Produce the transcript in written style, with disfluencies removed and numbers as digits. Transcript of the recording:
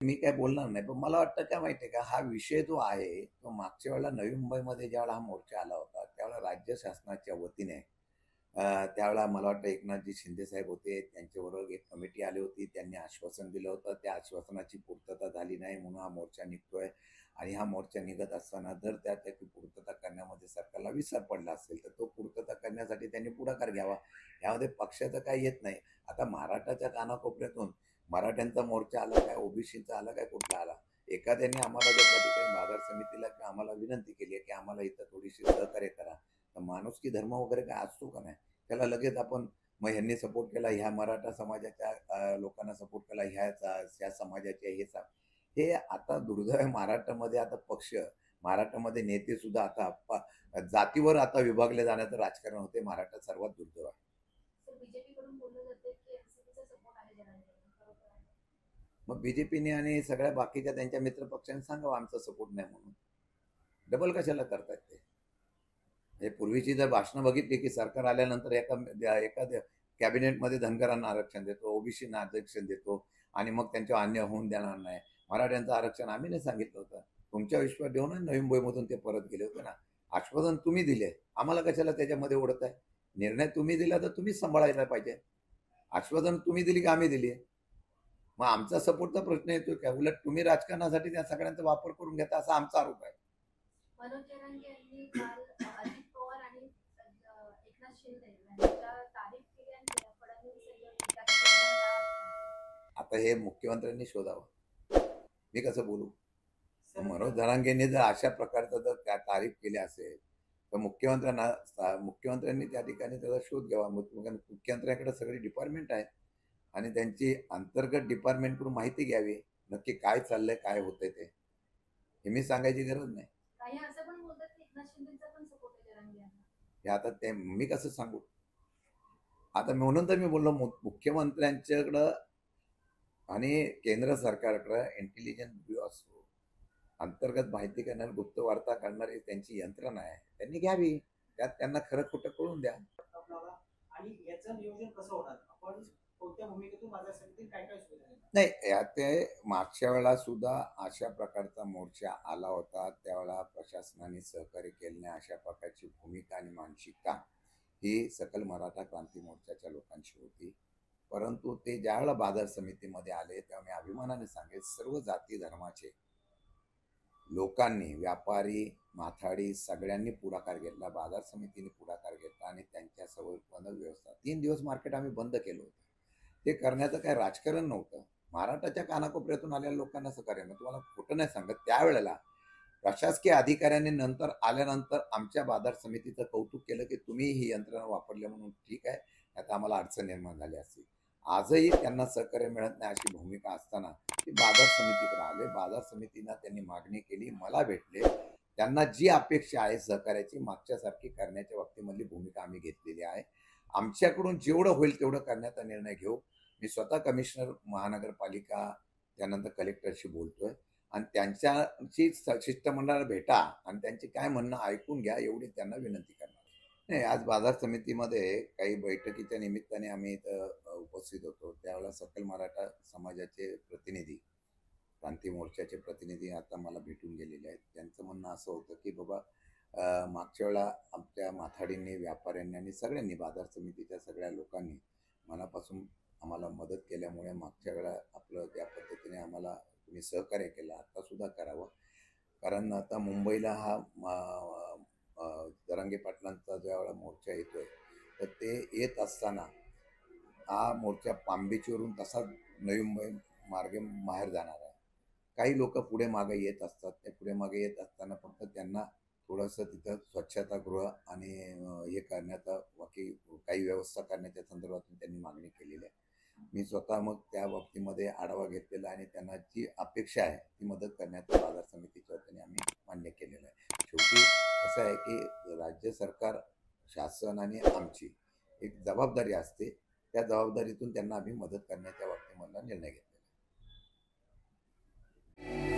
मी काय बोलणार नाही, पण मला वाटतं काय माहितीये का, हा विषय जो आहे तो मागच्या वेळेला नवी मुंबईमध्ये ज्यावेळेला हा मोर्चा आला होता त्यावेळेला राज्य शासनाच्या वतीने त्यावेळेला मला वाटतं एकनाथजी शिंदे साहेब होते, त्यांच्याबरोबर एक कमिटी आली होती. त्यांनी आश्वासन दिलं होतं, त्या आश्वासनाची पूर्तता झाली नाही म्हणून हा मोर्चा निघतोय. आणि हा मोर्चा निघत असताना जर त्याची पूर्तता करण्यामध्ये सरकारला विसर पडला असेल तर तो पूर्तता करण्यासाठी त्यांनी पुढाकार घ्यावा. यामध्ये पक्षाचं काही येत नाही. आता महाराष्ट्राच्या कानाकोपऱ्यातून मराठ्यांचा मोर्चा आला काय, ओबीसीचा आला काय, कुठला आला, एखाद्याने आम्हाला जर त्या ठिकाणी बाजार समितीला आम्हाला विनंती केली आहे की आम्हाला इथं थोडीशी सहकार्य करा, तर माणुसकी धर्म वगैरे काय असतो का नाही, त्याला लगेच आपण मग ह्यांनी सपोर्ट केला, ह्या मराठा समाजाच्या लोकांना सपोर्ट केला, ह्या समाजाचे हे आता दुर्दैव आहे. महाराष्ट्रामध्ये आता पक्ष, महाराष्ट्रामध्ये नेते सुद्धा आता जातीवर आता विभागले जाण्याचं राजकारण होते. महाराष्ट्रात सर्वात दुर्दैव आहे. मग बीजेपीने आणि सगळ्या बाकीच्या त्यांच्या मित्र पक्षांनी सांगावं आमचा सपोर्ट नाही म्हणून. डबल कशाला करतात ते? हे पूर्वीची जर भाषणं बघितली की सरकार आल्यानंतर एखाद्या कॅबिनेटमध्ये धनगरांना आरक्षण देतो, ओबीसीना आरक्षण देतो आणि मग त्यांच्यावर अन्याय होऊन देणार नाही. मराठ्यांचं आरक्षण आम्ही नाही सांगितलं होतं. तुमच्या विश्वास देऊनच नवी मुंबईमधून ते परत गेले होते ना. आश्वासन तुम्ही दिले, आम्हाला कशाला त्याच्यामध्ये ओढत आहे? निर्णय तुम्ही दिला तर तुम्हीच सांभाळायला पाहिजे. आश्वासन तुम्ही दिली की आम्ही दिली? मग आमचा सपोर्टचा प्रश्न येतो का? उलट तुम्ही राजकारणासाठी त्या सगळ्यांचा वापर करून घेता असा आमचा आरोप आहे. मनोज जरांगे यांनी काल अजित पवार आणि एकनाथ शिंदे यांच्या तारीफ केली आणि फडणवीस आता हे मुख्यमंत्र्यांनी शोधावं. मी कसं बोलू? मनोज जरांगेंनी जर अशा प्रकारचं जर त्या तारीफ केली असेल तर मुख्यमंत्र्यांनी त्या ठिकाणी त्याचा शोध घ्यावा. मुख्यमंत्र्यांकडे सगळी डिपार्टमेंट आहे आणि त्यांची अंतर्गत डिपार्टमेंटकडून माहिती घ्यावी, नक्की काय चाललंय, काय होतंय ते. हे मी सांगायची गरज नाही. काही असं पण बोलतात की एकनाथ शिंदेचा पण सपोर्ट आहे जरांगे यांना. हे आता ते मी कसं सांगू? आता म्हणून तर मी बोललो मुख्यमंत्र्यांच्याकडं आणि केंद्र सरकारकडं इंटेलिजन्स ब्युरो असतो, अंतर्गत माहिती करणारी, गुप्त वार्ता करणारी त्यांची यंत्रणा आहे, त्यांनी घ्यावी. त्यात त्यांना खरं खोटं कळून द्या. आणि याचं नियोजन कसं होणार? आपण कोणत्या भूमिकेतून बाजार समितीत काय काय सुविधा नाही, या ते मागच्या वेळेला सुद्धा अशा प्रकारचा मोर्चा आला होता. त्यावेळेला प्रशासनाने सहकार्य केले नाही, अशा प्रकारची भूमिका आणि मानसिकता ही सकल मराठा क्रांती मोर्चाच्या लोकांची होती. परंतु ते ज्यावेळेला बाजार समितीमध्ये आले तेव्हा मी अभिमानाने सांगेन, सर्व जाती धर्माचे लोकांनी, व्यापारी, माथाडी सगळ्यांनी पुढाकार घेतला. बाजार समितीने पुढाकार घेतला आणि त्यांच्या समोर व्यवस्था 3 दिवस मार्केट आम्ही बंद केलं होतं. ते करण्याचं काही राजकारण नव्हतं. महाराष्ट्राच्या कानाकोपऱ्यातून आलेल्या लोकांना सहकार्य. तुम्हाला खोटं नाही सांगत, त्यावेळेला प्रशासकीय अधिकाऱ्यांनी नंतर आल्यानंतर आमच्या बाजार समितीचं कौतुक केलं की तुम्ही ही यंत्रणा वापरल्या म्हणून ठीक आहे, आता आम्हाला अडचण निर्माण झाली असती. आजही त्यांना सहकार्य मिळत नाही अशी भूमिका असताना ते बाजार समितीकडे आले. बाजार समितीनं त्यांनी मागणी केली, मला भेटले. त्यांना जी अपेक्षा आहे सहकार्याची मागच्यासारखी करण्याच्या बाबतीमधली भूमिका आम्ही घेतलेली आहे. आमच्याकडून जेवढं होईल तेवढं करण्याचा निर्णय घेऊ. मी स्वतः कमिशनर महानगरपालिका त्यानंतर कलेक्टरशी बोलतोय आणि त्यांच्याशी शिष्टमंडळाला भेटा आणि त्यांची काय म्हणणं ऐकून घ्या, एवढी त्यांना विनंती करणार. नाही, आज बाजार समितीमध्ये काही बैठकीच्या निमित्ताने आम्ही इथं उपस्थित होतो. त्यावेळेला सकल मराठा समाजाचे प्रतिनिधी, क्रांती मोर्चाचे प्रतिनिधी आता मला भेटून गेलेले आहेत. त्यांचं म्हणणं असं होतं की बाबा मागच्या वेळेला आमच्या माथाडींनी, व्यापाऱ्यांनी आणि सगळ्यांनी, बाजार समितीच्या सगळ्या लोकांनी मनापासून आम्हाला मदत केल्यामुळे मागच्या वेळेला आपलं त्या पद्धतीने आम्हाला तुम्ही सहकार्य केलं, आत्तासुद्धा करावं. कारण आता मुंबईला हा जरांगे पाटलांचा ज्यावेळेला मोर्चा येतोय तर ते येत असताना हा मोर्चा पामबीचवरून तसा नवी मुंबई मार्गे बाहेर जाणार आहे. काही लोक पुढे मागे येत असतात. ते पुढे मागे येत असताना फक्त त्यांना थोडंसं तिथं स्वच्छतागृह आणि हे करण्याचा बाकी काही व्यवस्था करण्याच्या संदर्भातून त्यांनी मागणी केलेली आहे. मी स्वतः मग त्या बाबतीमध्ये आढावा घेतलेला आणि त्यांना जी अपेक्षा आहे ती मदत करण्याचं बाजार समितीच्या वतीने आम्ही मान्य केलेलं आहे. शेवटी असं आहे की राज्य सरकार, शासन आणि आमची एक जबाबदारी असते. त्या जबाबदारीतून त्यांना आम्ही मदत करण्याच्या बाबतीमधला निर्णय घेतलेला आहे.